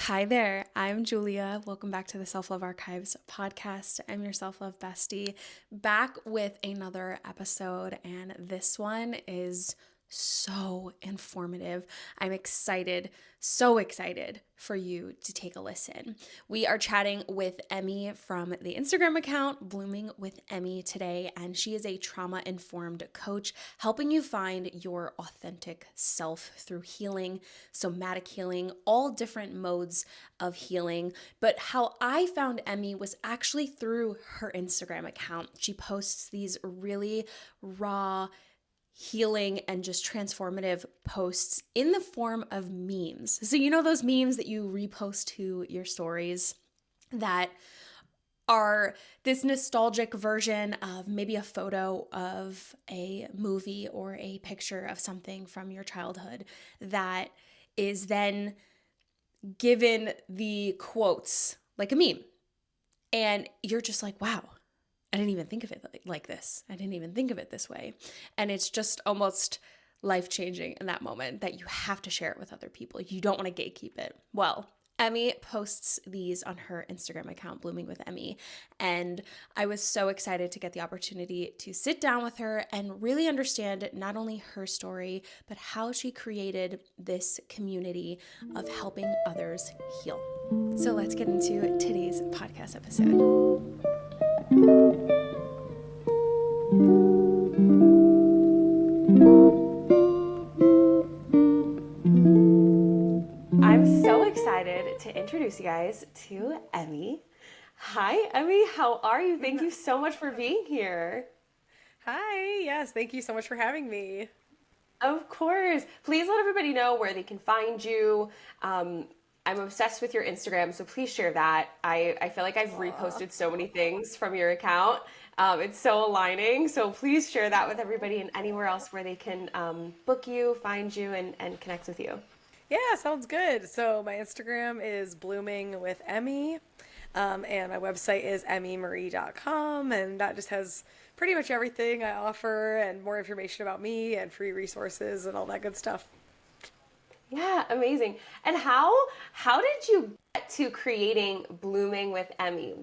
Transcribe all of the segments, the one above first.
Hi there, I'm Julia. Welcome back to the Self Love Archives podcast. I'm your self love bestie, back with another episode, and this one is so informative. I'm excited, so excited for you to take a listen. We are chatting with Emmy from the Instagram account Blooming with Emmy today, and she is a trauma-informed coach helping you find your authentic self through healing, somatic healing, all different modes of healing. But how I found Emmy was actually through her Instagram account. She posts these really raw, healing and just transformative posts in the form of memes. So, you know, those memes that you repost to your stories that are this nostalgic version of maybe a photo of a movie or a picture of something from your childhood that is then given the quotes like a meme. And you're just like, wow, I didn't even think of it like this. I didn't even think of it this way. And it's just almost life-changing in that moment that you have to share it with other people. You don't want to gatekeep it. Well, Emmy posts these on her Instagram account, Blooming with Emmy. And I was so excited to get the opportunity to sit down with her and really understand not only her story, but how she created this community of helping others heal. So let's get into today's podcast episode. I'm so excited to introduce you guys to Emmy. Hi, Emmy. How are you? Thank you so much for being here. Hi, yes, thank you so much for having me. Of course. Please let everybody know where they can find you. I'm obsessed with your Instagram, so please share that. I feel like I've Aw. reposted so many things from your account. It's so aligning. So please share that with everybody and anywhere else where they can book you, find you, and connect with you. Yeah, sounds good. So my Instagram is blooming with Emmy, and my website is emmymarie.com, and that just has pretty much everything I offer and more information about me and free resources and all that good stuff. Yeah, amazing. And how did you get to creating Blooming with Emmy?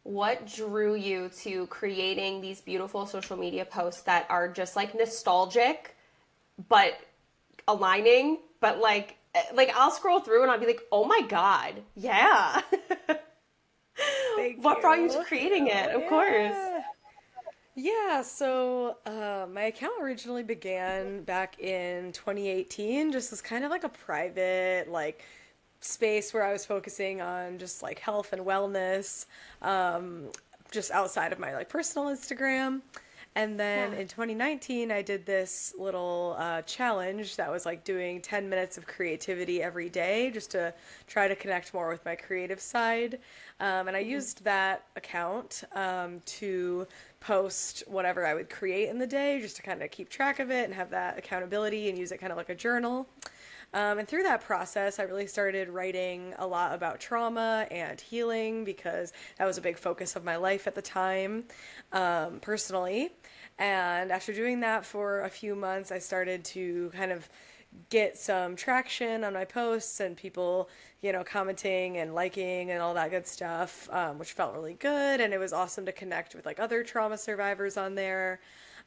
What drew you to creating these beautiful social media posts that are just like nostalgic but aligning, but like I'll scroll through and I'll be like, "Oh my God. Yeah." Thank What brought you to you. creating it? Of course. Yeah. Yeah, so my account originally began back in 2018, just as kind of like a private, like space where I was focusing on just like health and wellness, um, just outside of my like personal Instagram. And then Yeah. in 2019, I did this little challenge that was like doing 10 minutes of creativity every day just to try to connect more with my creative side. And I used that account to post whatever I would create in the day just to kind of keep track of it and have that accountability and use it kind of like a journal. And through that process, I really started writing a lot about trauma and healing because that was a big focus of my life at the time, personally. And after doing that for a few months, I started to kind of get some traction on my posts and people, commenting and liking and all that good stuff, which felt really good. And it was awesome to connect with like other trauma survivors on there.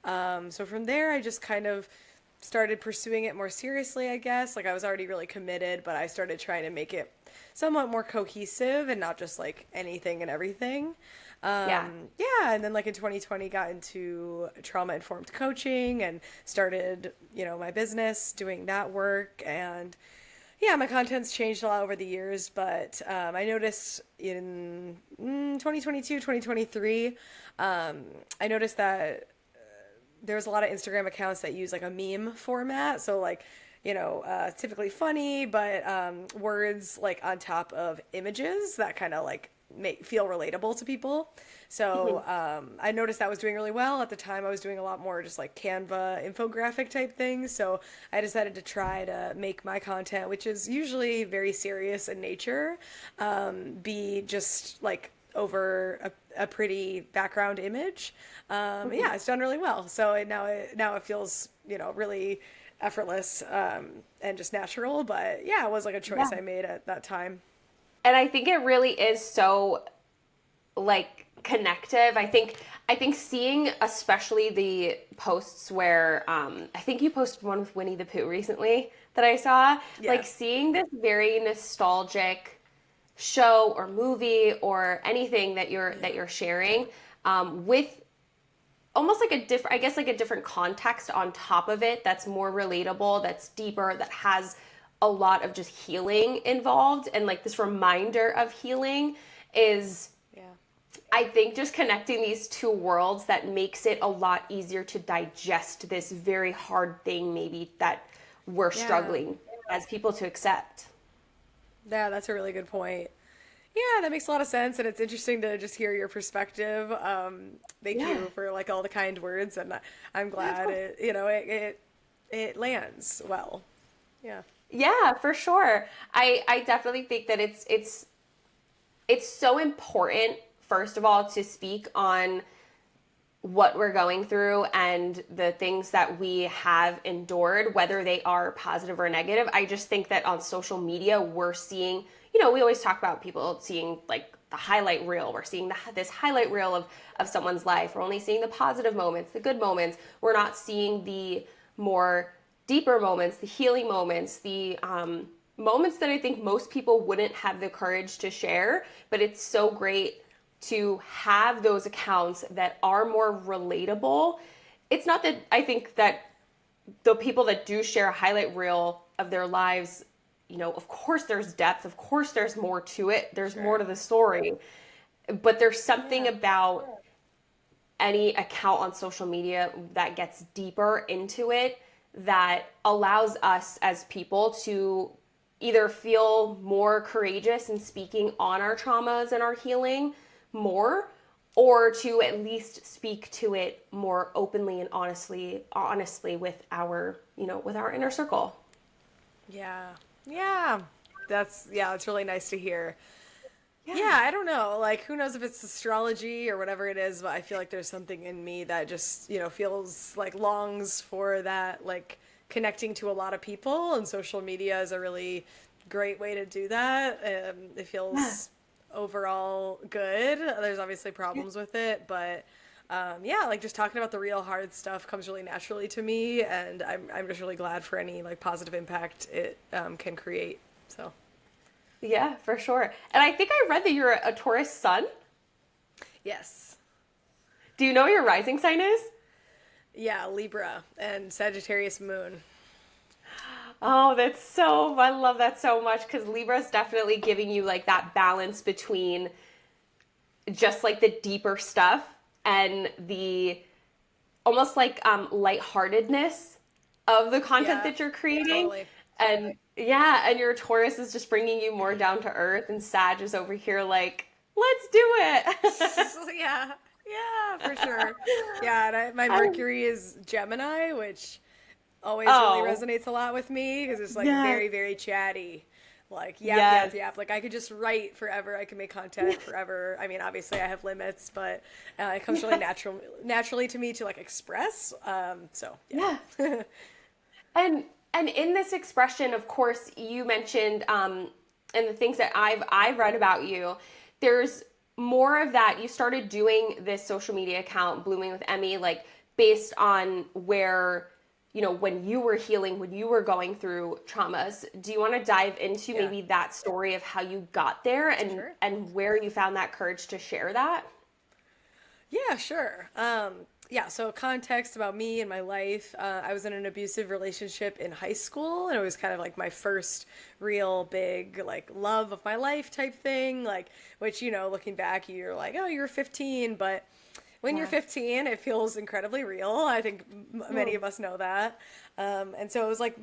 So from there, I just kind of started pursuing it more seriously, I guess. Like I was already really committed, but I started trying to make it somewhat more cohesive and not just like anything and everything. Yeah. Yeah, and then like in 2020 got into trauma informed coaching and started, my business doing that work. And yeah, my content's changed a lot over the years, but I noticed in 2022, 2023, I noticed that there's a lot of Instagram accounts that use like a meme format. So like, typically funny, but words like on top of images that kind of like make feel relatable to people. So I noticed that was doing really well. At the time, I was doing a lot more just like Canva infographic type things. So I decided to try to make my content, which is usually very serious in nature, be just like over a pretty background image. Yeah, it's done really well. So now it feels really effortless and just natural. But yeah, it was like a choice Yeah. I made at that time. And I think it really is so like connective. I think seeing especially the posts where I think you posted one with Winnie the Pooh recently that I saw, Yeah. like seeing this very nostalgic show or movie or anything that Yeah. you're sharing with almost like a different, I guess, like a different context on top of it that's more relatable, that's deeper, that has a lot of just healing involved, and like this reminder of healing is, Yeah. I think, just connecting these two worlds that makes it a lot easier to digest this very hard thing maybe that we're Yeah. struggling as people to accept. Yeah, that's a really good point. Yeah, that makes a lot of sense, and it's interesting to just hear your perspective. Thank Yeah. you for like all the kind words, and I'm Yeah, of glad course. it lands well. Yeah. Yeah, for sure. I definitely think that it's so important, first of all, to speak on what we're going through and the things that we have endured, whether they are positive or negative. I just think that on social media, we're seeing, we always talk about people seeing like the highlight reel. We're seeing this highlight reel of someone's life. We're only seeing the positive moments, the good moments. We're not seeing the more deeper moments, the healing moments, the moments that I think most people wouldn't have the courage to share. But it's so great to have those accounts that are more relatable. It's not that I think that the people that do share a highlight reel of their lives, of course there's depth, of course there's more to it, there's more Sure. to the story, but there's something Yeah. about any account on social media that gets deeper into it that allows us as people to either feel more courageous in speaking on our traumas and our healing more, or to at least speak to it more openly and honestly with our with our inner circle. Yeah. Yeah. That's really nice to hear. Yeah. Yeah, I don't know. Like, who knows if it's astrology or whatever it is, but I feel like there's something in me that just, feels like longs for that, like connecting to a lot of people, and social media is a really great way to do that. It Yeah. feels overall good. There's obviously problems with it, but yeah, like just talking about the real hard stuff comes really naturally to me, and I'm just really glad for any like positive impact it can create. So, Yeah, for sure. And I think I read that you're a Taurus sun. yes. Do you know what your rising sign is? Yeah, Libra and Sagittarius moon. Oh, I love that so much because Libra's definitely giving you like that balance between just like the deeper stuff and the almost like lightheartedness of the content Yeah, that you're creating. totally. And yeah, and your Taurus is just bringing you more down to earth, and Sag is over here like, let's do it. Yeah, yeah, for sure. Yeah, and my Mercury is Gemini, which always really Oh, resonates a lot with me because it's like yes, very, very chatty. Like yap, yap, yes. yap. Like I could just write forever. I can make content forever. I mean, obviously I have limits, but it comes really Yes. naturally to me to like express. So Yeah. yeah. And and in this expression, of course, you mentioned and the things that I've read about you, there's more of that. You started doing this social media account, Blooming with Emmy, like based on where, when you were healing, when you were going through traumas. Do you want to dive into Yeah, maybe that story of how you got there sure. and where you found that courage to share that? Yeah, sure. Yeah, so context about me and my life. I was in an abusive relationship in high school, and it was kind of like my first real big, like, love of my life type thing. Like, which, looking back, you're like, oh, you're 15, but when you're Yeah. 15, it feels incredibly real. I think many Hmm. of us know that. And so it was like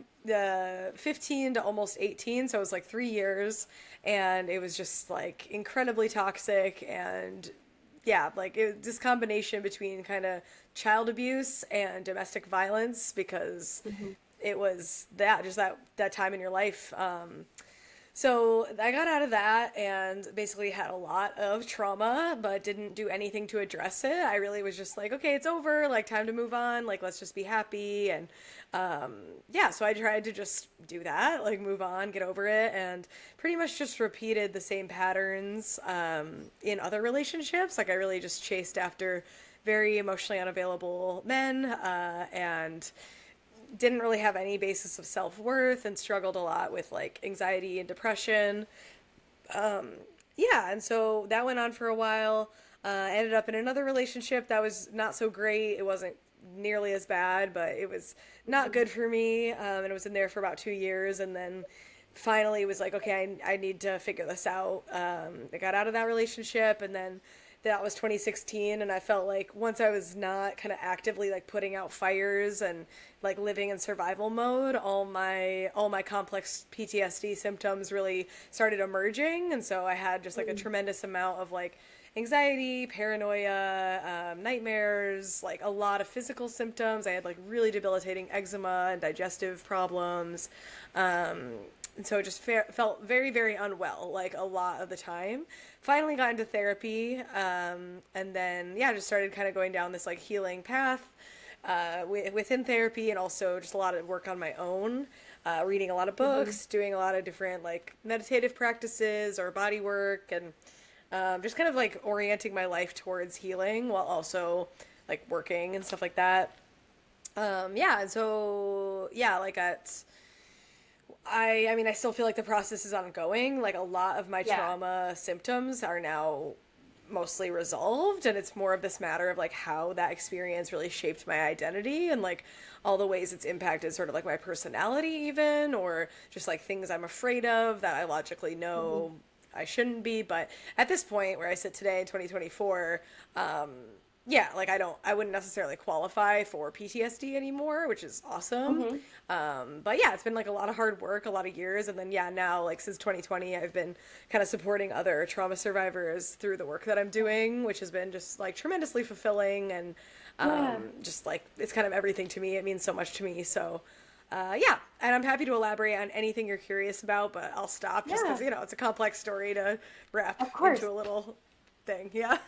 15 to almost 18, so it was like 3 years, and it was just like incredibly toxic and yeah, like this combination between kind of child abuse and domestic violence because Hmm. it was that just that time in your life. So I got out of that and basically had a lot of trauma, but didn't do anything to address it. I really was just like, okay, it's over, like time to move on, like let's just be happy. And um, yeah, so I tried to just do that, like move on, get over it, and pretty much just repeated the same patterns in other relationships. Like I really just chased after very emotionally unavailable men and didn't really have any basis of self-worth and struggled a lot with like anxiety and depression. Yeah, and so that went on for a while. Ended up in another relationship that was not so great. It wasn't nearly as bad, but it was not good for me. And I was in there for about 2 years, and then finally was like, okay, I need to figure this out. I got out of that relationship, and then that was 2016, and I felt like once I was not kind of actively like putting out fires and like living in survival mode, all my complex PTSD symptoms really started emerging, and so I had just like a tremendous amount of like anxiety, paranoia, nightmares, like a lot of physical symptoms. I had like really debilitating eczema and digestive problems. And so it just felt very, very unwell, like a lot of the time. Finally got into therapy, and then, yeah, just started kind of going down this like healing path within therapy, and also just a lot of work on my own, reading a lot of books, doing a lot of different like meditative practices or body work, and just kind of like orienting my life towards healing while also like working and stuff like that. Yeah, and so, yeah, like I mean, I still feel like the process is ongoing. Like a lot of my trauma symptoms are now mostly resolved, and it's more of this matter of like how that experience really shaped my identity and like all the ways it's impacted sort of like my personality even, or just like things I'm afraid of that I logically know I shouldn't be. But at this point where I sit today in 2024, yeah, like I wouldn't necessarily qualify for PTSD anymore, which is awesome. But yeah, it's been like a lot of hard work, a lot of years. And then, yeah, now like since 2020, I've been kind of supporting other trauma survivors through the work that I'm doing, which has been just like tremendously fulfilling. And just like, it's kind of everything to me. It means so much to me. So, yeah, and I'm happy to elaborate on anything you're curious about, but I'll stop just because, it's a complex story to wrap into a little thing. Yeah.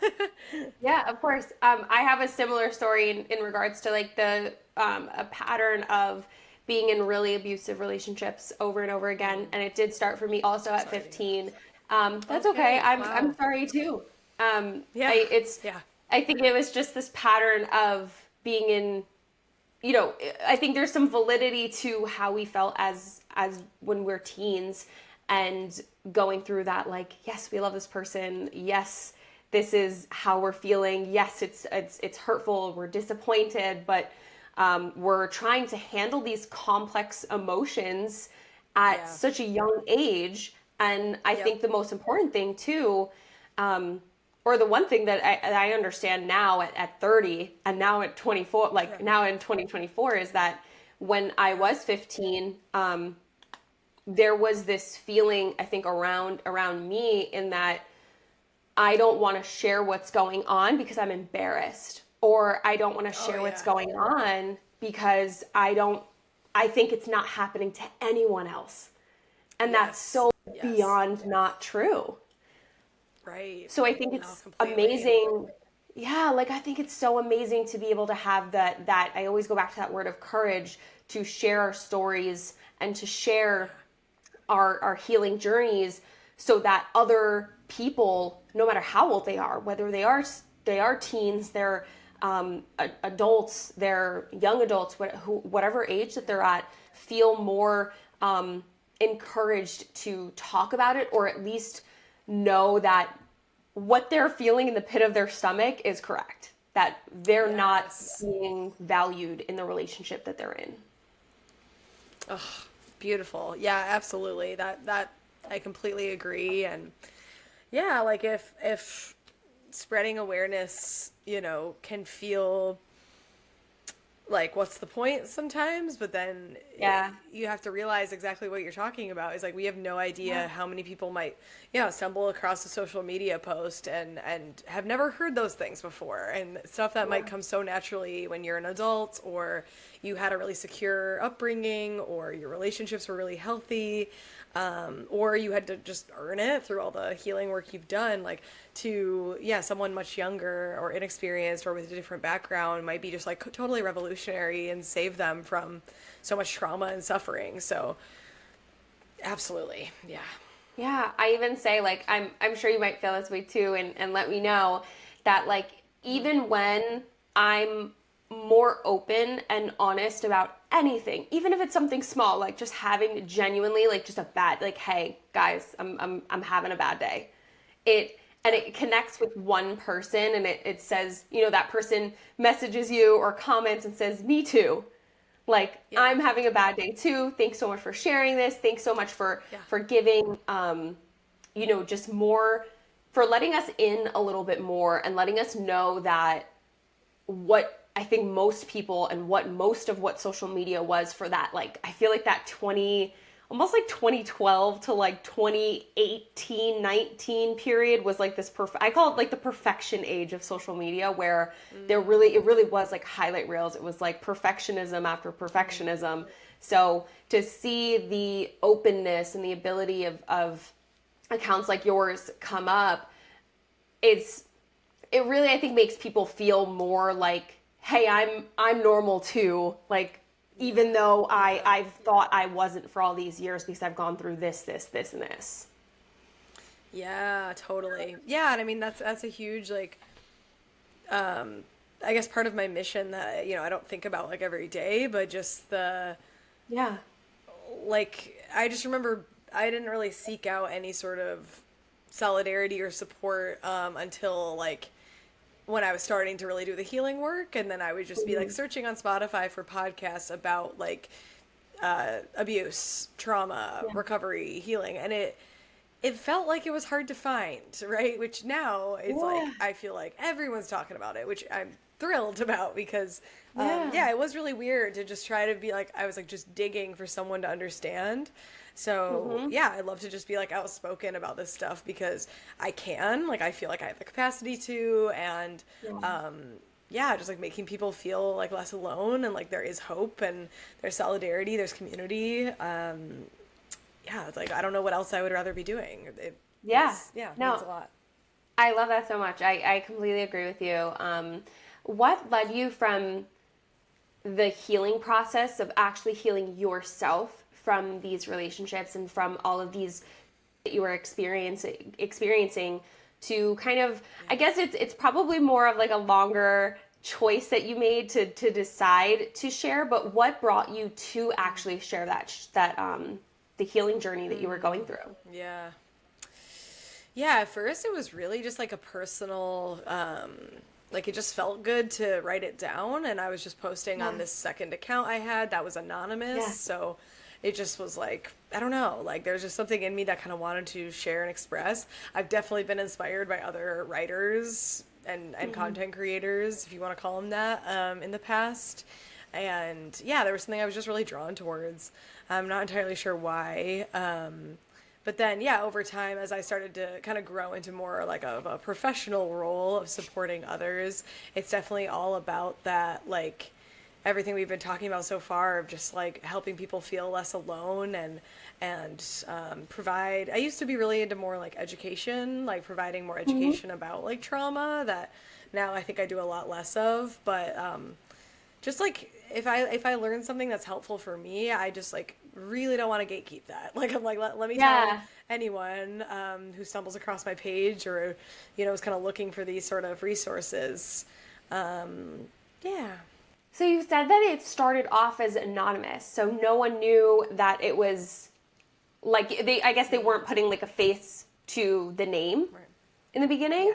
Yeah, of course. I have a similar story in regards to like the a pattern of being in really abusive relationships over and over again, and it did start for me also at 15. That's okay. I'm sorry too. Yeah. Yeah. I think it was just this pattern of being in, I think there's some validity to how we felt as when we're teens and going through that, like, yes, we love this person. Yes, this is how we're feeling. Yes, it's hurtful. We're disappointed, but we're trying to handle these complex emotions at such a young age. And I think the most important thing too, or the one thing that I understand now at 30 and now at 24, like now in 2024, is that when I was 15, there was this feeling, I think, around me in that I don't want to share what's going on because I'm embarrassed, or I don't want to share what's going on because I think it's not happening to anyone else. And that's so beyond not true. Right. So I think it's amazing. Yeah, like I think it's so amazing to be able to have that I always go back to that word of courage to share our stories and to share our healing journeys so that other people, no matter how old they are, whether they are teens, they're adults, they're young adults, whatever age that they're at, feel more encouraged to talk about it, or at least know that what they're feeling in the pit of their stomach is correct, that they're not being valued in the relationship that they're in. Oh, beautiful. Yeah, absolutely. That I completely agree. And yeah, like if spreading awareness, can feel like what's the point sometimes, but then you have to realize exactly what you're talking about is like we have no idea how many people might stumble across a social media post and have never heard those things before, and stuff that might come so naturally when you're an adult, or you had a really secure upbringing, or your relationships were really healthy. or you had to just earn it through all the healing work you've done, like to, yeah, someone much younger or inexperienced or with a different background might be just like totally revolutionary and save them from so much trauma and suffering. So absolutely. Yeah. Yeah, I even say like I'm sure you might feel this way too, and let me know that like even when I'm more open and honest about anything, even if it's something small, like just having genuinely like just a bad like, hey guys, I'm having a bad day. It connects with one person, and it says, you know, that person messages you or comments and says, me too. Like, Yeah. I'm having a bad day too. Thanks so much for sharing this. Thanks so much for giving, you know, just more, for letting us in a little bit more and letting us know that what I think most people and what most of what social media was for that, like, I feel like that almost like 2012 to like 2018, 19 period was like this I call it like the perfection age of social media, where it really was like highlight reels. It was like perfectionism after perfectionism. So to see the openness and the ability of accounts like yours come up, it really, I think, makes people feel more like, hey, I'm normal too. Like, even though I've thought I wasn't for all these years because I've gone through this, and this. Yeah, totally. Yeah, and I mean that's a huge like I guess part of my mission that, you know, I don't think about like every day, but just the Yeah. like I just remember I didn't really seek out any sort of solidarity or support until like when I was starting to really do the healing work, and then I would just be like searching on Spotify for podcasts about like abuse, trauma, recovery, healing, and it felt like it was hard to find, right? Which now it's like I feel like everyone's talking about it, which I'm thrilled about because yeah, it was really weird to just try to be like I was like just digging for someone to understand. So yeah, I'd love to just be like outspoken about this stuff because I can, like I feel like I have the capacity to, and yeah, just like making people feel like less alone and like there is hope and there's solidarity, there's community. Yeah, it's like I don't know what else I would rather be doing. Yeah. It No, means a lot. I love that so much. I completely agree with you. What led you from the healing process of actually healing yourself from these relationships and from all of these that you were experiencing to kind of, I guess it's probably more of like a longer choice that you made to decide to share, but what brought you to actually share that the healing journey that you were going through? Yeah. Yeah, at first it was really just like a personal, like it just felt good to write it down. And I was just posting on this second account I had that was anonymous. Yeah. So it just was like, I don't know, like there's just something in me that kind of wanted to share and express. I've definitely been inspired by other writers and content creators, if you want to call them that, in the past. And yeah, there was something I was just really drawn towards. I'm not entirely sure why. But then, yeah, over time, as I started to kind of grow into more like a professional role of supporting others, it's definitely all about that, like everything we've been talking about so far of just like helping people feel less alone and provide. I used to be really into more like education, like providing more education about like trauma that now I think I do a lot less of. But just like if I learn something that's helpful for me, I just like really don't want to gatekeep that. Like I'm like let me tell anyone who stumbles across my page or you know is kind of looking for these sort of resources. Yeah. So you said that it started off as anonymous, so no one knew that it was like I guess they weren't putting like a face to the name in the beginning.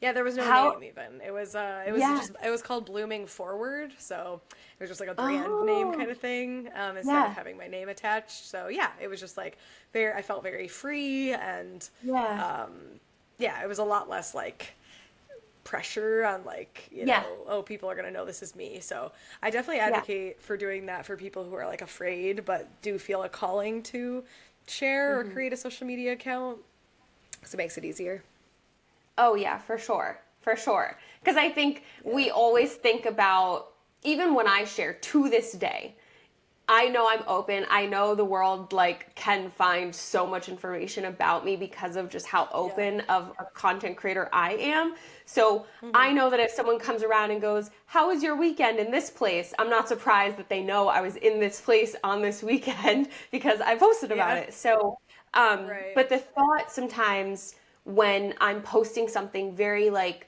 Yeah, there was no name even. It was just it was called Blooming Forward, so it was just like a brand name kind of thing instead of having my name attached. So yeah, it was just like I felt very free and yeah, it was a lot less like pressure on like you know oh people are gonna know this is me. So I definitely advocate for doing that for people who are like afraid but do feel a calling to share or create a social media account because it makes it easier. Oh yeah, for sure. Because I think we always think about, even when I share to this day, I know I'm open. I know the world like can find so much information about me because of just how Yeah. open of a content creator I am. So Hmm. I know that if someone comes around and goes, "How was your weekend in this place?" I'm not surprised that they know I was in this place on this weekend because I posted about Yeah. it. So, Right. but the thought sometimes when I'm posting something very like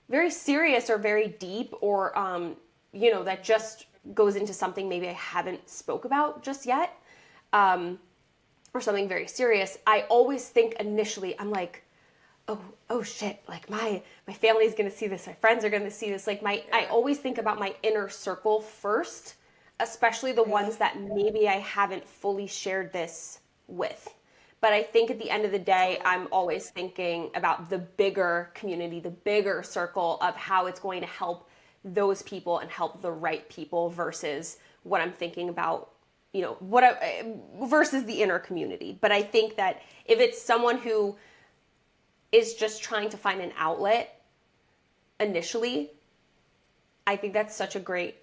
very serious or very deep or that just goes into something maybe I haven't spoke about just yet, um, or something very serious, I always think initially I'm like, oh shit, like my family's gonna see this, my friends are gonna see this. Like I Yeah. always think about my inner circle first, especially the Yeah. ones that maybe I haven't fully shared this with. But I think at the end of the day, Totally. I'm always thinking about the bigger community, the bigger circle of how it's going to help those people and help the right people versus what I'm thinking about, versus the inner community. But I think that if it's someone who is just trying to find an outlet initially, I think that's such a great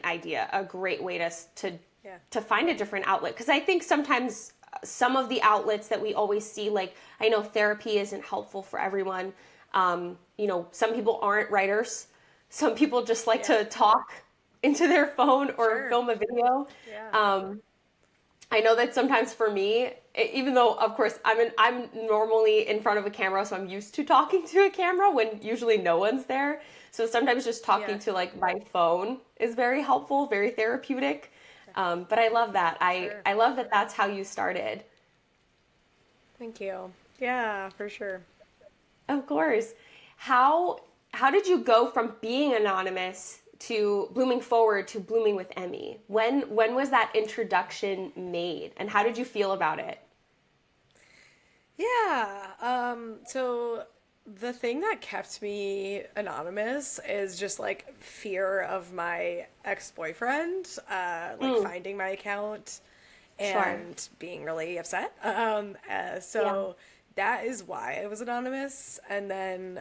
idea, a great way to Yeah. to find a different outlet. Because I think sometimes some of the outlets that we always see, like I know therapy isn't helpful for everyone. Some people aren't writers. Some people just like Yeah. to talk into their phone or Sure. film a video. Yeah. Um, I know that sometimes for me, even though of course I'm normally in front of a camera, so I'm used to talking to a camera when usually no one's there. So sometimes just talking Yeah. to like my phone is very helpful, very therapeutic. But I love that. I Sure. I love that that's how you started. Thank you. Yeah, for sure. Of course. How how did you go from being anonymous to blooming forward to blooming with Emmy? When was that introduction made, and how did you feel about it? Yeah. So the thing that kept me anonymous is just like fear of my ex-boyfriend, like Mm, finding my account sure. and being really upset. Yeah. So that is why I was anonymous. And then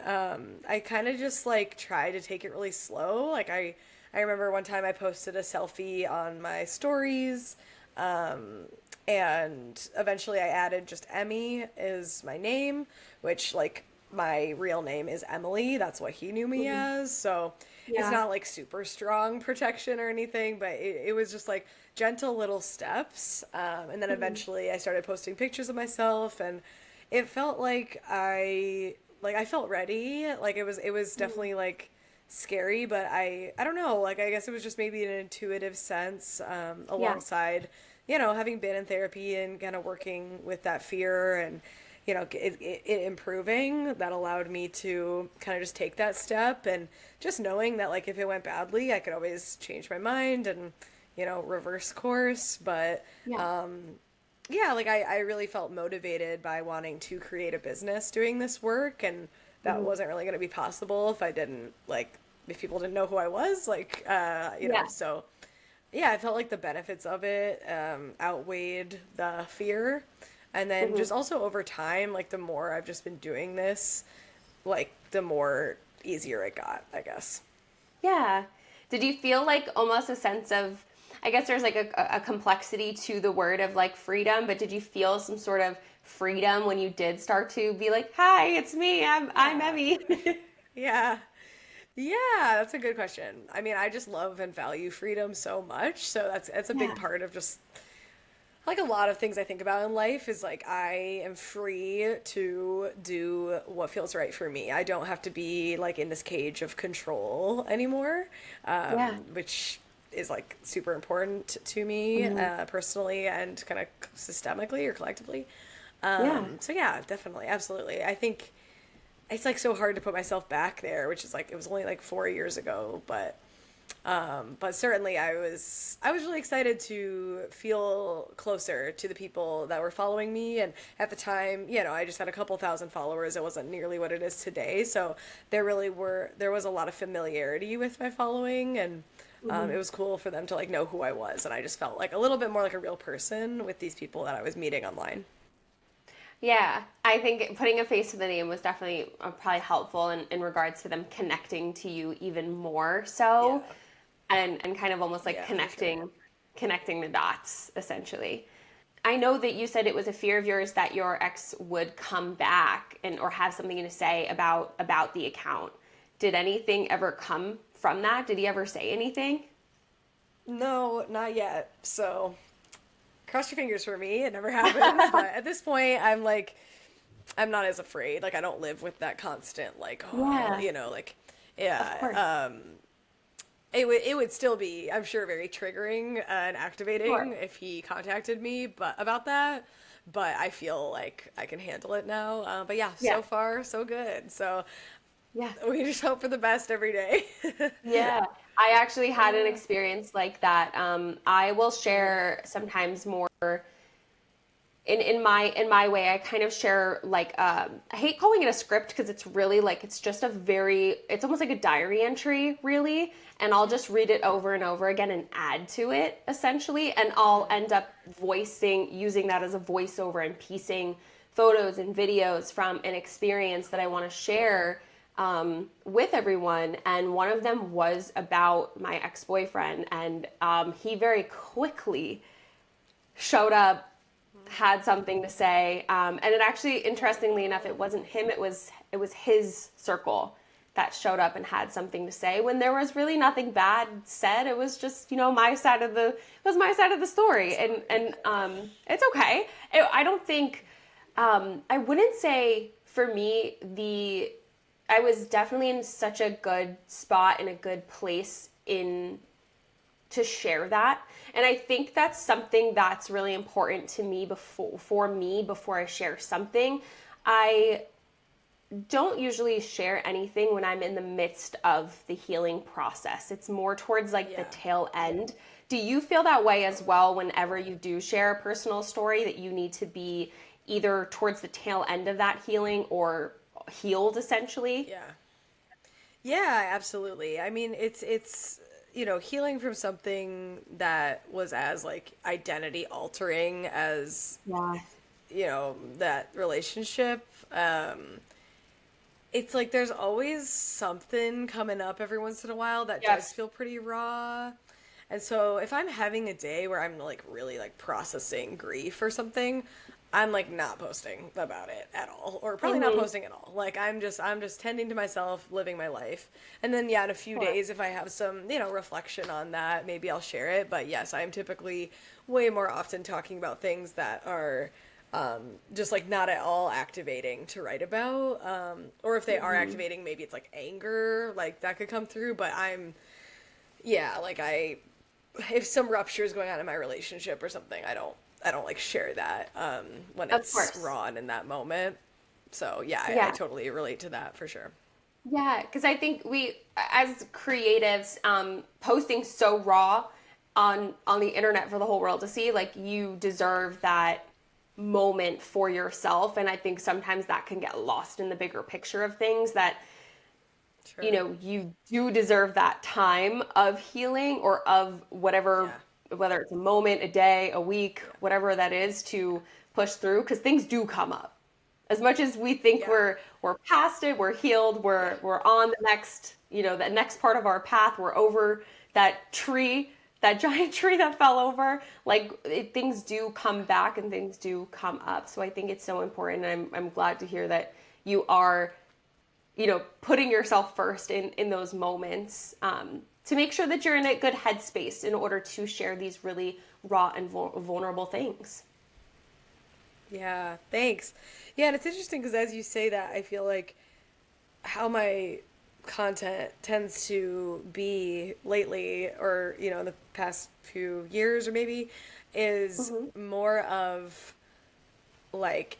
I kind of just like tried to take it really slow. I remember one time I posted a selfie on my stories. Um, and eventually I added just Emmy is my name, which like my real name is Emily. That's what he knew me Mhm. as. So it's Yeah. not like super strong protection or anything, but it was just like gentle little steps. And then Mhm. eventually I started posting pictures of myself, and it felt like I felt ready. Like it was Mhm. definitely like scary, but I don't know, like I guess it was just maybe an intuitive sense, Yeah. alongside, having been in therapy and kind of working with that fear, and it improving, that allowed me to kind of just take that step, and just knowing that like if it went badly I could always change my mind and reverse course. But Yeah. yeah, like I really felt motivated by wanting to create a business doing this work, and that Mhm. wasn't really going to be possible if I didn't like if people didn't know who I was, like Yeah. so yeah, I felt like the benefits of it outweighed the fear. And then Mhm. just also over time, like the more I've just been doing this, like the more easier it got, I guess. Yeah. Did you feel like almost a sense of, I guess there's like a complexity to the word of like freedom, but did you feel some sort of freedom when you did start to be like, "Hi, it's me. I'm Yeah. Emmy." Yeah. Yeah, that's a good question. I mean, I just love and value freedom so much, so that's a big Yeah. part of just like a lot of things I think about in life is like I am free to do what feels right for me. I don't have to be like in this cage of control anymore, Yeah. which is like super important to me, Mhm. personally and kind of systemically or collectively. Yeah. So yeah, definitely, absolutely. I think it's like so hard to put myself back there, which is like it was only like 4 years ago, but certainly I was really excited to feel closer to the people that were following me. And at the time, I just had a couple thousand followers. It wasn't nearly what it is today, so there was a lot of familiarity with my following, and it Mhm. was cool for them to like know who I was, and I just felt like a little bit more like a real person with these people that I was meeting online. Yeah, I think putting a face to the name was definitely probably helpful in regards to them connecting to you even more so, Yeah. and kind of almost like Yeah, for sure. connecting connecting the dots, essentially. I know that you said it was a fear of yours that your ex would come back and or have something to say about the account. Did anything ever come from that? Did he ever say anything? No, not yet. So cross your fingers for me. It never happens. But at this point, I'm like, I'm not as afraid. Like, I don't live with that constant, like, oh, Yeah, like, of course. yeah. It would still be, I'm sure, very triggering and Sure. activating if he contacted me, but about that. But I feel like I can handle it now. But yeah, Yeah. so far so good. So Yeah. we just hope for the best every day. Yeah. I actually had an Yeah. experience like that. I will share sometimes more in my way. I kind of share like I hate calling it a script because it's really like it's just a very it's almost like a diary entry really, and I'll just read it over and over again and add to it essentially, and I'll end up using that as a voiceover and piecing photos and videos from an experience that I want to share with everyone. And one of them was about my ex-boyfriend, and he very quickly showed up, had something to say, and it actually, interestingly enough, it wasn't him. It was his circle that showed up and had something to say when there was really nothing bad said. It was just my side of the story, and it's okay. I don't think I wouldn't say for me I was definitely in such a good spot in a good place in to share that. And I think that's something that's really important to me before I share something. I don't usually share anything when I'm in the midst of the healing process. It's more towards like the Yeah. tail end. Do you feel that way as well whenever you do share a personal story, that you need to be either towards the tail end of that healing or healed essentially? Yeah. Yeah, absolutely. I mean, it's healing from something that was as like identity altering as, Yeah. that relationship. It's like there's always something coming up every once in a while that does Yes. feel pretty raw. And so if I'm having a day where I'm like really like processing grief or something, I'm like not posting about it at all, or probably not Mm-hmm. posting at all. Like I'm just tending to myself, living my life. And then yeah, in a few Sure. days if I have some, reflection on that, maybe I'll share it. But yes, I'm typically way more often talking about things that are just like not at all activating to write about. Or if they are Mm-hmm. activating, maybe it's like anger, like that could come through. But yeah, like if some rupture is going on in my relationship or something, I don't like share that when Of it's course. raw and in that moment. So yeah, I Yeah. totally relate to that for sure. Yeah, because I think we, as creatives, posting so raw on the internet for the whole world to see, like you deserve that moment for yourself, and I think sometimes that can get lost in the bigger picture of things. That Sure. you do deserve that time of healing or of whatever, Yeah. whether it's a moment, a day, a week, Yeah. whatever that is, to push through, because things do come up. As much as we think Yeah. we're past it, we're healed, Yeah. we're on the next, the next part of our path, we're over that tree, that giant tree that fell over. Like things do come back and things do come up. So I think it's so important, and I'm glad to hear that you are, putting yourself first in those moments, to make sure that you're in a good headspace in order to share these really raw and vulnerable things. Yeah. Thanks. Yeah, and it's interesting because as you say that, I feel like how my content tends to be lately, or in the past few years, or maybe, is Mm-hmm. more of like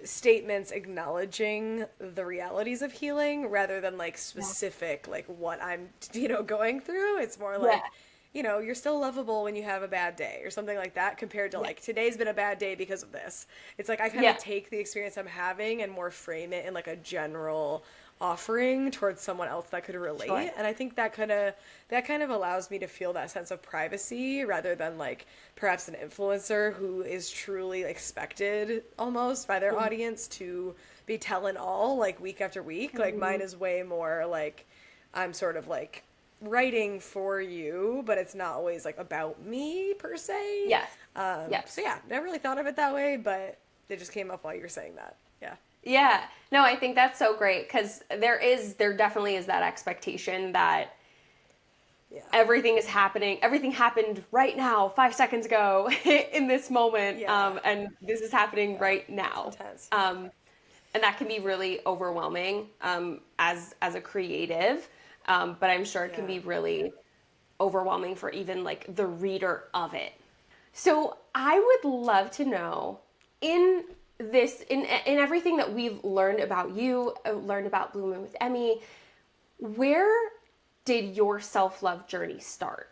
statements acknowledging the realities of healing rather than like Yeah. specific like what I'm going through. It's more Yeah. like, you're still lovable when you have a bad day or something like that, compared to Yeah. like today's been a bad day because of this. It's like I kind of Yeah. take the experience I'm having and more frame it in like a general offering towards someone else that could Sure. relate. And I think that kind of allows me to feel that sense of privacy rather than like perhaps an influencer who is truly expected almost by their audience to be telling all like week after week. Like mine Mm-hmm. is way more like I'm sort of like writing for you, but it's not always like about me per se. Yes. So Yes. yeah, never really thought of it that way, but it just came up while you were saying that. Yeah. Yeah. No, I think that's so great because there definitely is that expectation that Yeah. everything happened right now, 5 seconds ago, in this moment, Yeah. and this is happening Yeah. right It's now. intense. And that can be really overwhelming, as a creative, but I'm sure it can Yeah. be really overwhelming for even like the reader of it. So I would love to know, in in everything that we've learned about you, learned about Blooming with Emmy, where did your self-love journey start?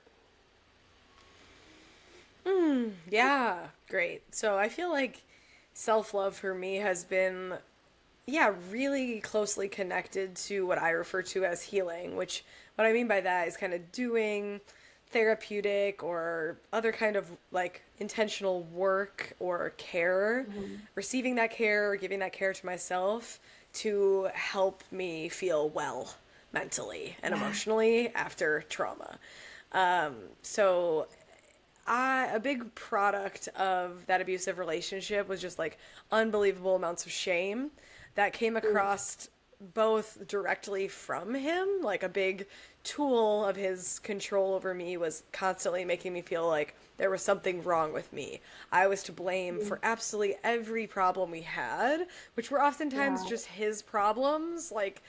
Yeah. Great. So I feel like self-love for me has been, yeah, really closely connected to what I refer to as healing, which what I mean by that is kind of doing therapeutic or other kind of like intentional work or care, receiving that care or giving that care to myself to help me feel well mentally and Yeah. emotionally after trauma. So a big product of that abusive relationship was just like unbelievable amounts of shame that came across both directly from him, like a big tool of his control over me was constantly making me feel like there was something wrong with me. I was to blame for absolutely every problem we had, which were oftentimes Yeah. just his problems, like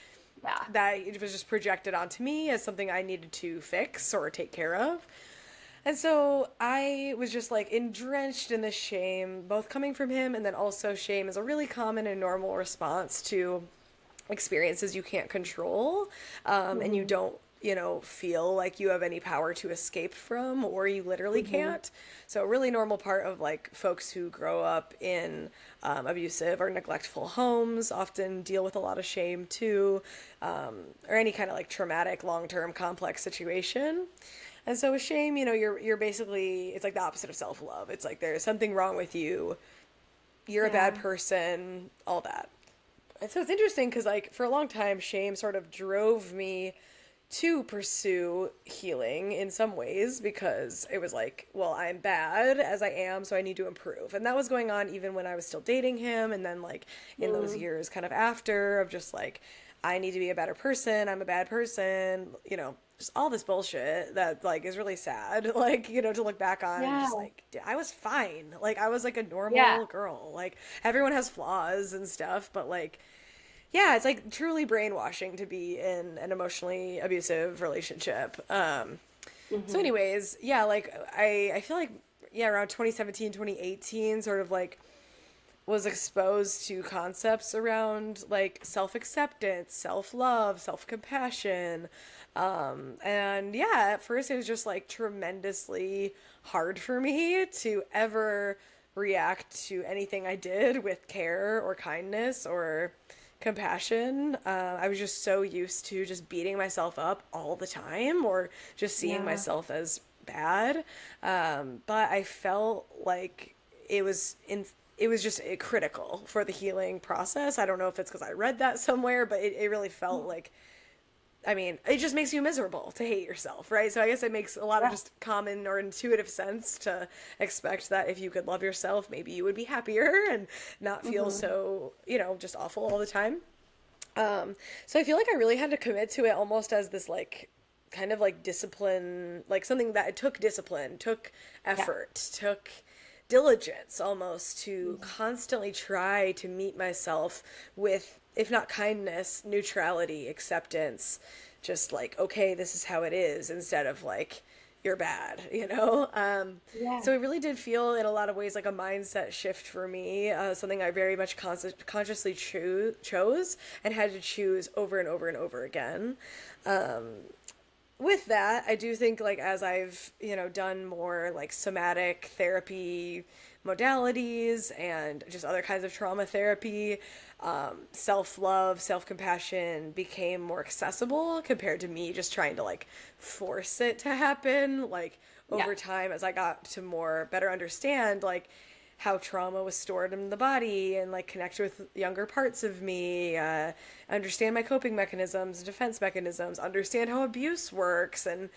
Yeah. that it was just projected onto me as something I needed to fix or take care of. And so I was just like drenched in this shame, both coming from him and then also shame is a really common and normal response to experiences you can't control, and you don't, feel like you have any power to escape from, or you literally can't. So a really normal part of like folks who grow up in abusive or neglectful homes often deal with a lot of shame too, or any kind of like traumatic, long-term, complex situation. And so with shame, you're basically it's like the opposite of self-love. It's like there's something wrong with you. You're a bad Yeah. person, all that. And so it's interesting because like for a long time shame sort of drove me to pursue healing in some ways because it was like, well, I'm bad as I am, so I need to improve. And that was going on even when I was still dating him and then like in those years kind of after of just like I need to be a better person, I'm a bad person, just all this bullshit that like is really sad like to look back on and Yeah. just like I was fine, like I was like a Yeah. normal girl, like everyone has flaws and stuff, but like yeah, it's like truly brainwashing to be in an emotionally abusive relationship. So anyways, yeah, like I feel like yeah, around 2017, 2018 sort of like was exposed to concepts around like self-acceptance, self-love, self-compassion. And yeah, at first it was just like tremendously hard for me to ever react to anything I did with care or kindness or compassion. I was just so used to just beating myself up all the time or just seeing Yeah. myself as bad. But I felt like it was in it was just critical for the healing process. I don't know if it's because I read that somewhere, but it really felt like, I mean, it just makes you miserable to hate yourself, right? So I guess it makes a lot of Yeah. just common or intuitive sense to expect that if you could love yourself, maybe you would be happier and not feel so, just awful all the time. So I feel like I really had to commit to it almost as this like kind of like discipline, like something that it took discipline, took Yeah. effort, took diligence almost to constantly try to meet myself with, if not kindness, neutrality, acceptance, just like, okay, this is how it is, instead of like, you're bad, Yeah. So it really did feel in a lot of ways like a mindset shift for me, something I very much consciously chose and had to choose over and over and over again. With that, I do think like as I've, done more like somatic therapy modalities and just other kinds of trauma therapy, self-love, self-compassion became more accessible compared to me just trying to like force it to happen like Yeah. over time as I got to more better understand like how trauma was stored in the body and like connect with younger parts of me, understand my coping mechanisms, defense mechanisms, understand how abuse works and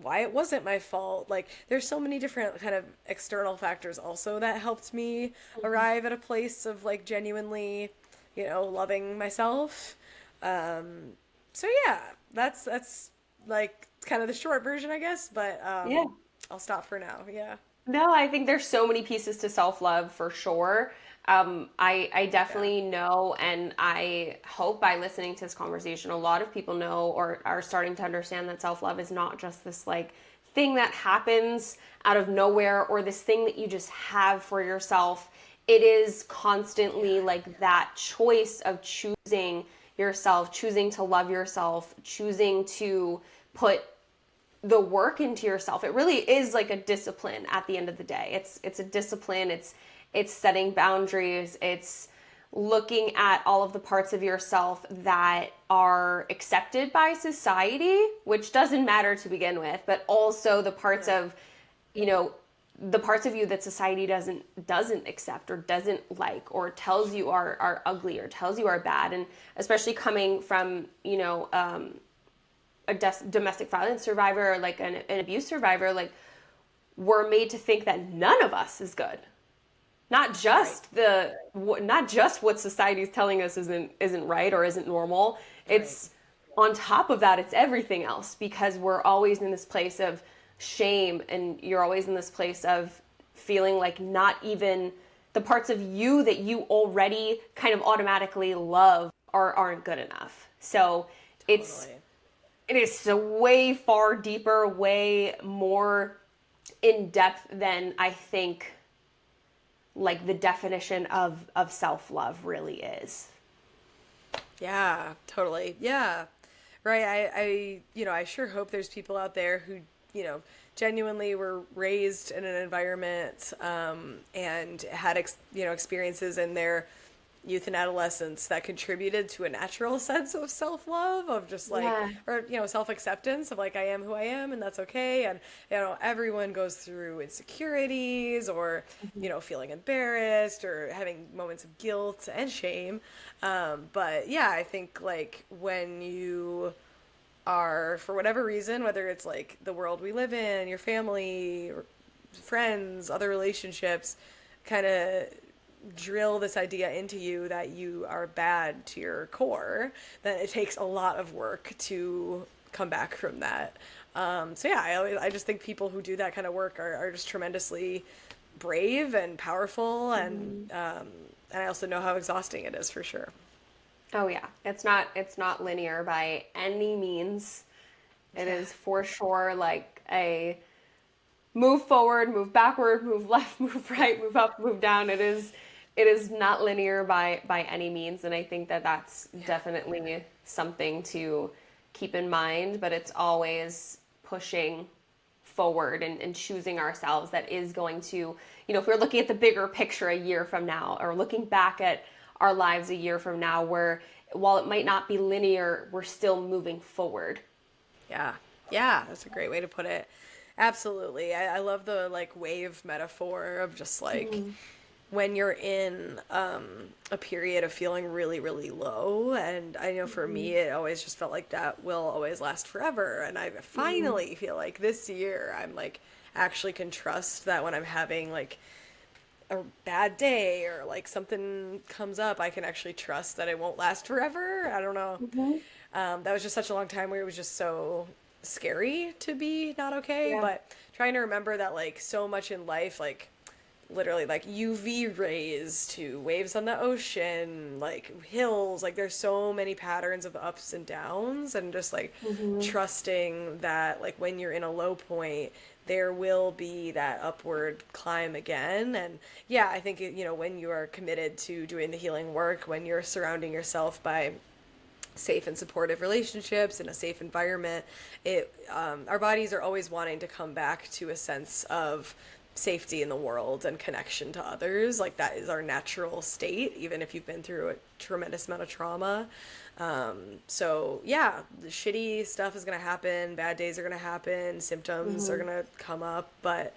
why it wasn't my fault. Like there's so many different kind of external factors also that helped me arrive at a place of like genuinely, loving myself. So yeah, that's like kind of the short version, I guess, but Yeah. I'll stop for now. Yeah. No, I think there's so many pieces to self-love for sure. I Yeah. definitely know, and I hope by listening to this conversation, a lot of people know or are starting to understand that self-love is not just this like thing that happens out of nowhere or this thing that you just have for yourself. It is constantly Yeah. like that choice of choosing yourself, choosing to love yourself, choosing to put the work into yourself. It really is like a discipline at the end of the day. It's a discipline. It's setting boundaries. It's looking at all of the parts of yourself that are accepted by society, which doesn't matter to begin with, but also the parts Yeah. of, you know, the parts of you that society doesn't accept or doesn't like or tells you are ugly or tells you are bad. And especially coming from, a domestic violence survivor or like an abuse survivor, like we're made to think that none of us is good. Right. Not just what society is telling us isn't right or isn't normal. Right. It's on top of that, it's everything else because we're always in this place of shame and you're always in this place of feeling like not even the parts of you that you already kind of automatically love aren't good enough. So it's Totally. it is so way far deeper, way more in depth than I think like the definition of self-love really is. Yeah, totally. Yeah. Right. I sure hope there's people out there who, genuinely were raised in an environment, and had, experiences in their youth and adolescence that contributed to a natural sense of self-love, of just like, Yeah. or self-acceptance of like, I am who I am and that's okay. And everyone goes through insecurities or feeling embarrassed or having moments of guilt and shame. But yeah, I think like when you are, for whatever reason, whether it's like the world we live in, your family, or friends, other relationships, kind of drill this idea into you that you are bad to your core, then it takes a lot of work to come back from that. So yeah, I just think people who do that kind of work are just tremendously brave and powerful, and I also know how exhausting it is for sure. Oh yeah. It's not linear by any means. It Yeah. is for sure like a move forward, move backward, move left, move right, move up, move down. It is not linear by any means, and I think that that's Yeah. definitely something to keep in mind, but it's always pushing forward and choosing ourselves that is going to, if we're looking at the bigger picture a year from now or looking back at our lives a year from now where while it might not be linear, we're still moving forward. Yeah. Yeah, that's a great way to put it. Absolutely. I love the like wave metaphor of just like when you're in, a period of feeling really, really low. And I know for me, it always just felt like that will always last forever. And I finally feel like this year I'm like actually can trust that when I'm having like a bad day or like something comes up, I can actually trust that it won't last forever. I don't know. Mm-hmm. That was just such a long time where it was just so scary to be not okay. Yeah. But trying to remember that like so much in life, like literally like UV rays to waves on the ocean, like hills, like there's so many patterns of ups and downs, and just like Mm-hmm. trusting that like when you're in a low point, there will be that upward climb again. And yeah, I think when you are committed to doing the healing work, when you're surrounding yourself by safe and supportive relationships in a safe environment, it our bodies are always wanting to come back to a sense of safety in the world and connection to others. Like that is our natural state, even if you've been through a tremendous amount of trauma. So yeah, the shitty stuff is gonna happen, bad days are gonna happen, symptoms are Mm-hmm. gonna come up, but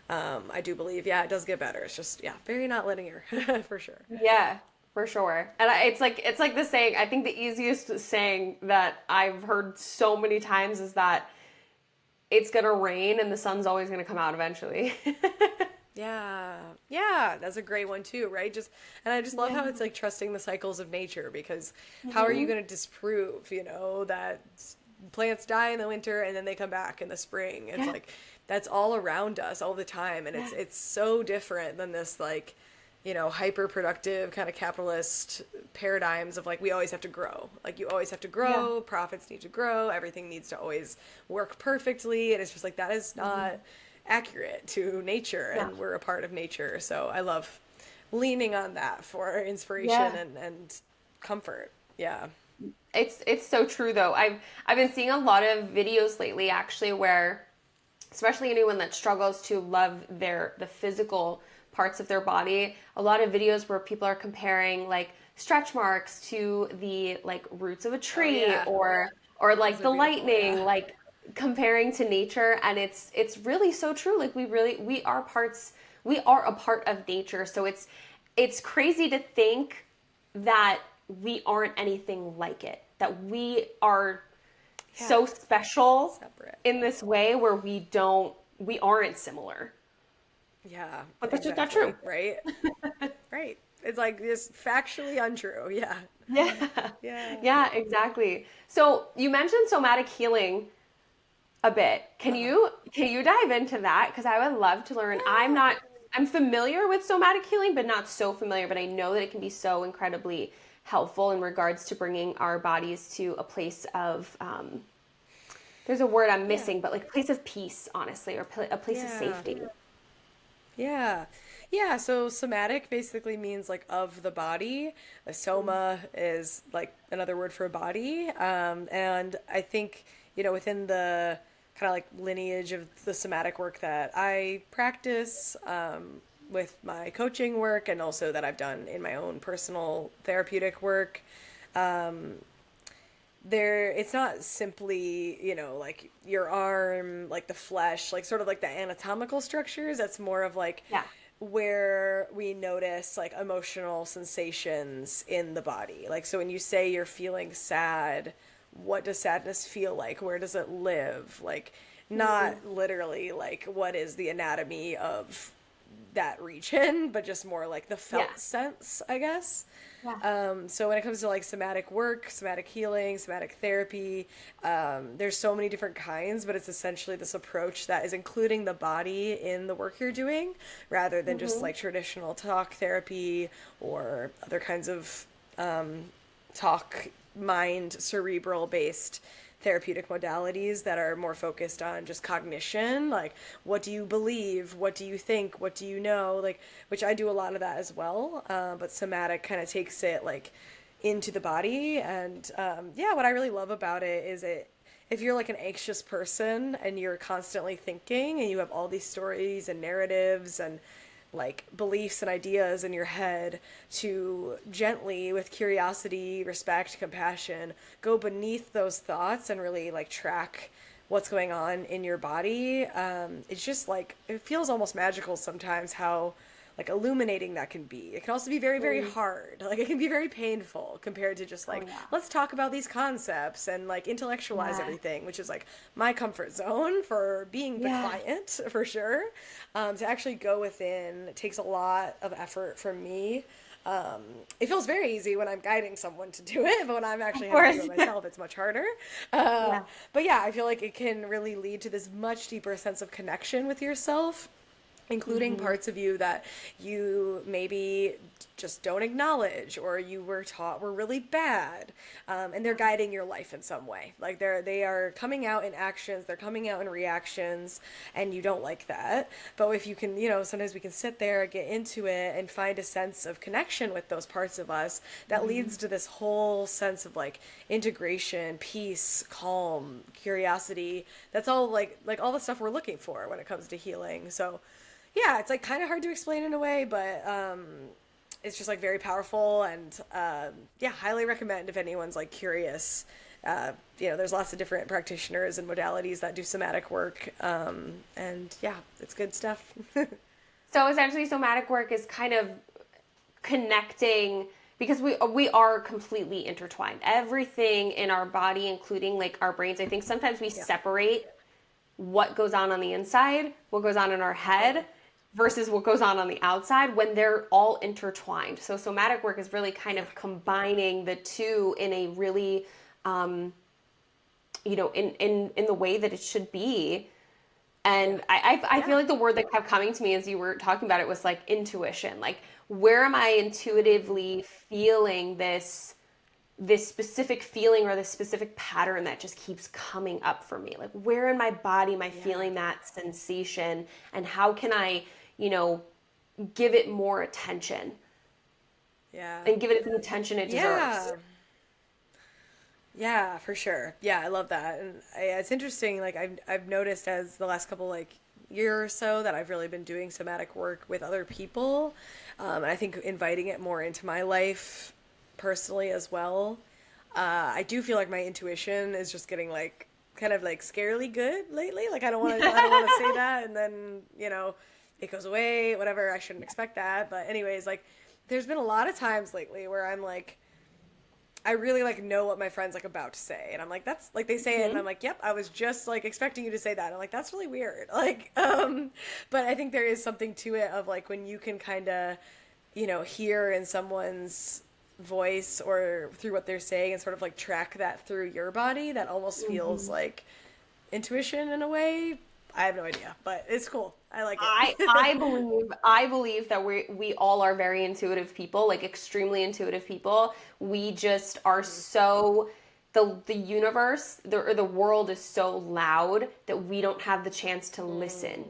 I do believe, yeah, it does get better. It's just, yeah, very not linear for sure. Yeah, for sure. And it's like the saying, I think the easiest saying that I've heard so many times is that it's gonna rain and the sun's always gonna come out eventually. Yeah. Yeah, that's a great one too, right? Just and I just love Yeah. how it's like trusting the cycles of nature because how are you Hmm. going to disprove, that plants die in the winter and then they come back in the spring? It's Yeah. like that's all around us all the time and Yeah. it's so different than this like hyper productive kind of capitalist paradigms of like we always have to grow. Like you always have to Yeah. grow, profits need to grow, everything needs to always work perfectly and it's just like that is Hmm. not accurate to nature Yeah. and we're a part of nature. So I love leaning on that for inspiration Yeah. and comfort. Yeah. It's so true though. I've been seeing a lot of videos lately actually where especially anyone that struggles to love the physical parts of their body, a lot of videos where people are comparing like stretch marks to the like roots of a Oh tree yeah. or Those like are the beautiful. lightning, Yeah. like comparing to nature, and it's really so true. Like we are a part of nature. So it's crazy to think that we aren't anything like it. That we are Yeah. so special Separate. in this way where we aren't similar. Yeah, But that's just not exactly. true. Right? Right. It's like just factually untrue. Yeah. Yeah. Yeah. Yeah, exactly. So you mentioned somatic healing a bit. Uh-huh. Can you dive into that? Because I would love to learn. Yeah. I'm familiar with somatic healing, but not so familiar, but I know that it can be so incredibly helpful in regards to bringing our bodies to a place of there's a word I'm Yeah. missing, but like a place of peace, honestly, or a place of Yeah. safety. Yeah. Yeah, so somatic basically means like of the body. A soma is like another word for body. And I think, within the kind of like lineage of the somatic work that I practice, with my coaching work and also that I've done in my own personal therapeutic work, it's not simply like your arm, like the flesh, like sort of like the anatomical structures. That's more of like Yeah. where we notice like emotional sensations in the body. Like so when you say you're feeling sad, what does sadness feel like? Where does it live? Like not literally like what is the anatomy of that region, but just more like the Yeah. felt sense, I guess. Yeah. So when it comes to like somatic work, somatic healing, somatic therapy, there's so many different kinds, but it's essentially this approach that is including the body in the work you're doing rather than just Hmm. like traditional talk therapy or other kinds of talk, mind, cerebral based therapeutic modalities that are more focused on just cognition, like what do you believe, what do you think, what do you know, like which I do a lot of that as well, but somatic kind of takes it like into the body. And yeah, what I really love about it is if you're like an anxious person and you're constantly thinking and you have all these stories and narratives and like beliefs and ideas in your head, to gently, with curiosity, respect, compassion, go beneath those thoughts and really like track what's going on in your body. It's just like it feels almost magical sometimes how like illuminating that can be. It can also be very, very Mm. hard. Like it can be very painful compared to just Oh like, yeah. let's talk about these concepts and like intellectualize Yeah. everything, which is like my comfort zone for being the Yeah. client for sure. To actually go within takes a lot of effort from me. Um, it feels very easy when I'm guiding someone to do it, but when I'm Of actually having to do course. it myself, it's much harder. Um, Yeah. but yeah, I feel like it can really lead to this much deeper sense of connection with yourself, including Hmm. parts of you that you maybe just don't acknowledge or you were taught were really bad, and they're guiding your life in some way. Like they are coming out in actions, they're coming out in reactions, and you don't like that. But if you can, sometimes we can sit there, get into it, and find a sense of connection with those parts of us that leads to this whole sense of like integration, peace, calm, curiosity. That's all like all the stuff we're looking for when it comes to healing. So yeah, it's like kind of hard to explain in a way, but it's just like very powerful and yeah, highly recommend if anyone's like curious There's lots of different practitioners and modalities that do somatic work. And yeah, it's good stuff. So essentially, somatic work is kind of connecting because we are completely intertwined. Everything in our body, including like our brains, I think sometimes we Yeah. separate what goes on the inside, what goes on in our head versus what goes on the outside when they're all intertwined. So somatic work is really kind of combining the two in a really in the way that it should be. And I feel like the word that kept coming to me as you were talking about it was like intuition. Like, where am I intuitively feeling this specific feeling or this specific pattern that just keeps coming up for me? Like, where in my body am I feeling that sensation? And how can I, give it more attention? Yeah. And give it the attention it deserves. Yeah, for sure. Yeah, I love that. And it's interesting, like I've noticed as the last couple like year or so that I've really been doing somatic work with other people. And I think inviting it more into my life personally as well. I do feel like my intuition is just getting like kind of like scarily good lately. Like I don't want to say that and then, it goes away, whatever. I shouldn't expect that. But anyways, like there's been a lot of times lately where I'm like I really like know what my friend's like about to say, and I'm like, that's like they say it, and I'm like, yep, I was just like expecting you to say that. And I'm like, that's really weird. Like, but I think there is something to it of like when you can kind of, hear in someone's voice or through what they're saying and sort of like track that through your body, that almost feels like intuition in a way. I have no idea, but it's cool. I like it. I believe that we all are very intuitive people, like extremely intuitive people. We just are so the universe, or the world is so loud that we don't have the chance to listen.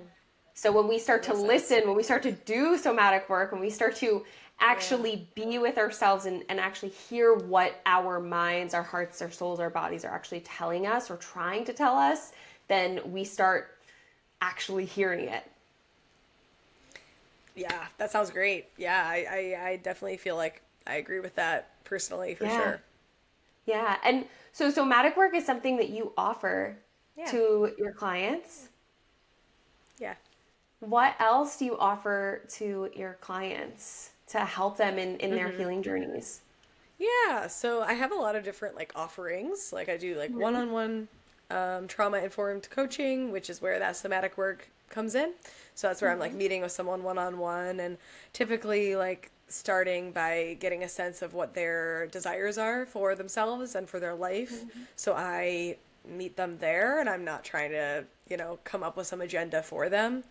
So when we start to listen, when we start to do somatic work, when we start to actually be with ourselves and actually hear what our minds, our hearts, our souls, our bodies are actually telling us or trying to tell us, then we start actually hearing it. Yeah, that sounds great. Yeah, I definitely feel like I agree with that personally for sure. Yeah. And so somatic work is something that you offer Yeah. to your clients. Yeah. What else do you offer to your clients to help them in their healing journeys? Yeah, so I have a lot of different like offerings. Like I do like one-on-one trauma informed coaching, which is where that somatic work comes in. So that's where I'm like meeting with someone one-on-one and typically like starting by getting a sense of what their desires are for themselves and for their life. So I meet them there and I'm not trying to, come up with some agenda for them.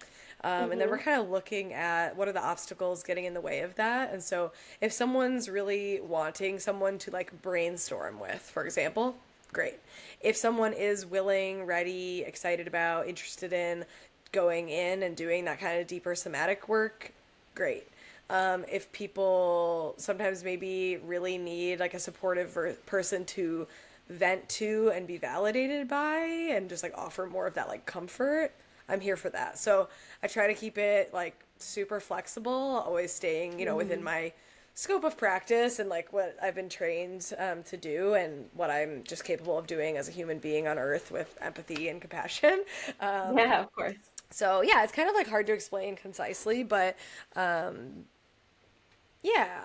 And then we're kind of looking at what are the obstacles getting in the way of that. And so if someone's really wanting someone to like brainstorm with, for example, great. If someone is willing, ready, excited about, interested in going in and doing that kind of deeper somatic work, great. If people sometimes maybe really need like a supportive person to vent to and be validated by and just like offer more of that like comfort, I'm here for that. So I try to keep it like super flexible, always staying, within my scope of practice and like what I've been trained to do and what I'm just capable of doing as a human being on earth with empathy and compassion. Yeah, of course. So yeah, it's kind of like hard to explain concisely, but yeah,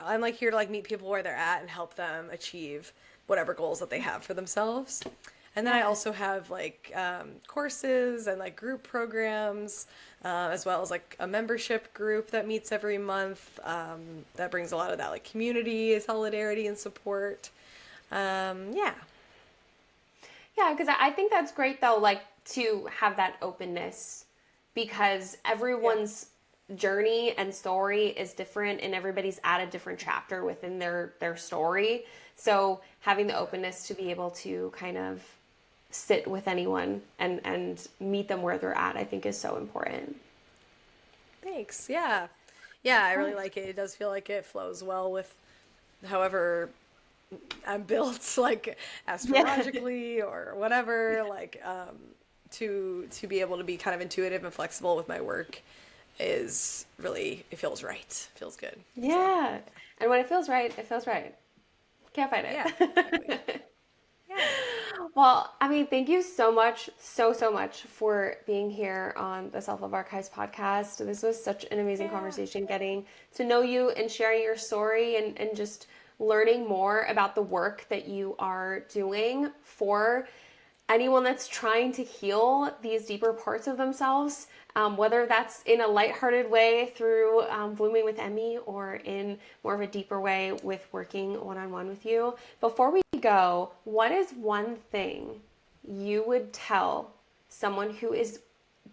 I'm like here to like meet people where they're at and help them achieve whatever goals that they have for themselves. And then I also have like courses and like group programs, as well as like a membership group that meets every month. That brings a lot of that like community, solidarity, and support. Yeah. Yeah, because I think that's great though, like to have that openness because everyone's journey and story is different and everybody's at a different chapter within their story. So having the openness to be able to kind of sit with anyone and meet them where they're at, I think is so important. Thanks. Yeah. Yeah, I really like it. It does feel like it flows well with however I'm built, like astrologically or whatever, like to be able to be kind of intuitive and flexible with my work is really, it feels right. Feels good. Yeah. And when it feels right, it feels right. Can't fight it. Yeah, exactly. Yeah. Well, I mean, thank you so much, so much for being here on the Self Love Archives podcast. This was such an amazing Yeah. conversation, getting to know you and sharing your story and just learning more about the work that you are doing for anyone that's trying to heal these deeper parts of themselves, whether that's in a lighthearted way through Blooming with Emmy or in more of a deeper way with working one-on-one with you. Before we go, what is one thing you would tell someone who is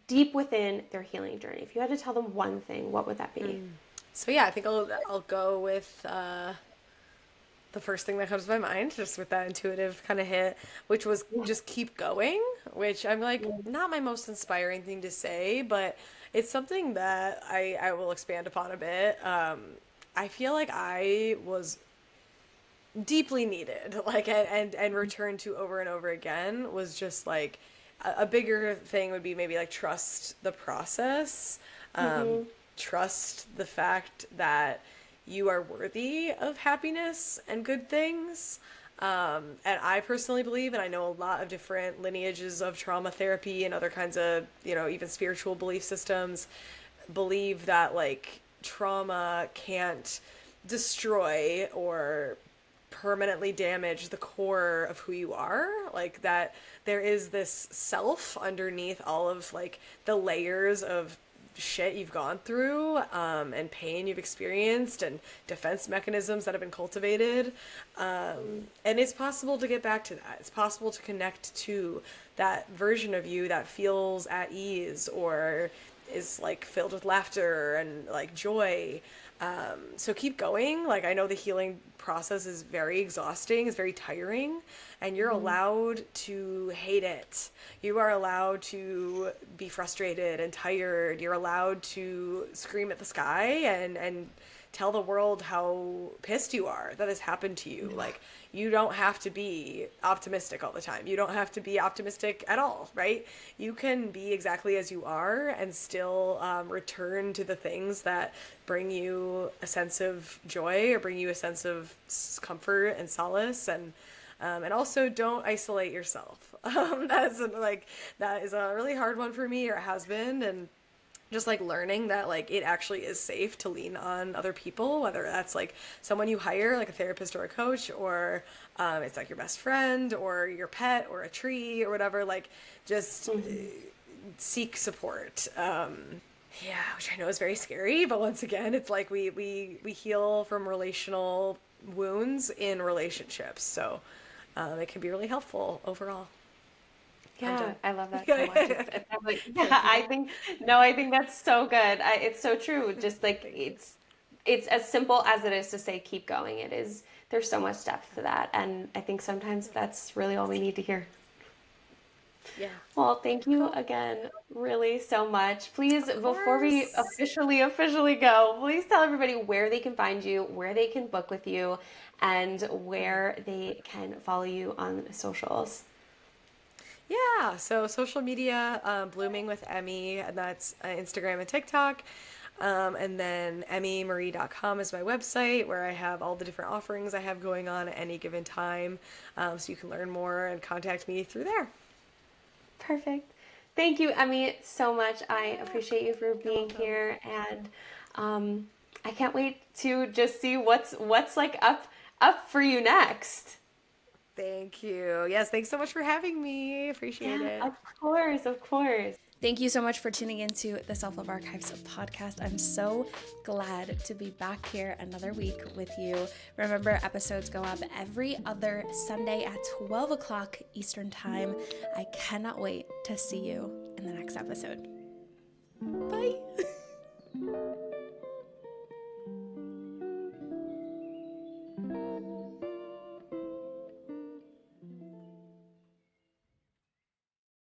deep within their healing journey? If you had to tell them one thing, what would that be? So yeah, I think I'll go with the first thing that comes to my mind, just with that intuitive kind of hit, which was just keep going, which I'm like, not my most inspiring thing to say, but it's something that I will expand upon a bit. I feel like I was deeply needed, like, and returned to over and over again was just like a bigger thing would be maybe like trust the process, um, trust the fact that you are worthy of happiness and good things. And I personally believe, and I know a lot of different lineages of trauma therapy and other kinds of, even spiritual belief systems believe that like trauma can't destroy or permanently damage the core of who you are, like that there is this self underneath all of like the layers of shit you've gone through, and pain you've experienced and defense mechanisms that have been cultivated, and it's possible to get back to that. It's possible to connect to that version of you that feels at ease or is like filled with laughter and like joy. So keep going. Like, I know the healing process is very exhausting, it's very tiring, and you're allowed to hate it. You are allowed to be frustrated and tired. You're allowed to scream at the sky and tell the world how pissed you are that this happened to you. Like, you don't have to be optimistic all the time. You don't have to be optimistic at all, right? You can be exactly as you are and still return to the things that bring you a sense of joy or bring you a sense of comfort and solace, and also don't isolate yourself. That is a really hard one for me, or has been, and just like learning that like it actually is safe to lean on other people, whether that's like someone you hire like a therapist or a coach, or it's like your best friend or your pet or a tree or whatever. Like, just seek support. Yeah, which I know is very scary, but once again, it's like we heal from relational wounds in relationships, so it can be really helpful overall. Yeah, I love that so much. It's definitely, yeah, I think that's so good. It's so true. Just like it's as simple as it is to say keep going. It is, there's so much depth to that, and I think sometimes that's really all we need to hear. Yeah. Well, thank you Cool. again, really so much. Please, Of before we course. officially go, please tell everybody where they can find you, where they can book with you, and where they can follow you on socials. Yeah, so social media, Blooming with Emmy, and that's Instagram and TikTok. And then emmymarie.com is my website where I have all the different offerings I have going on at any given time. So you can learn more and contact me through there. Perfect. Thank you, Emmy, so much. I appreciate you for You're being welcome. here, and I can't wait to just see what's like up for you next. Thank you. Yes, thanks so much for having me. Appreciate Yeah, it. of course. Thank you so much for tuning into the Self Love Archives podcast. I'm so glad to be back here another week with you. Remember, episodes go up every other Sunday at 12 o'clock Eastern Time. I cannot wait to see you in the next episode. Bye.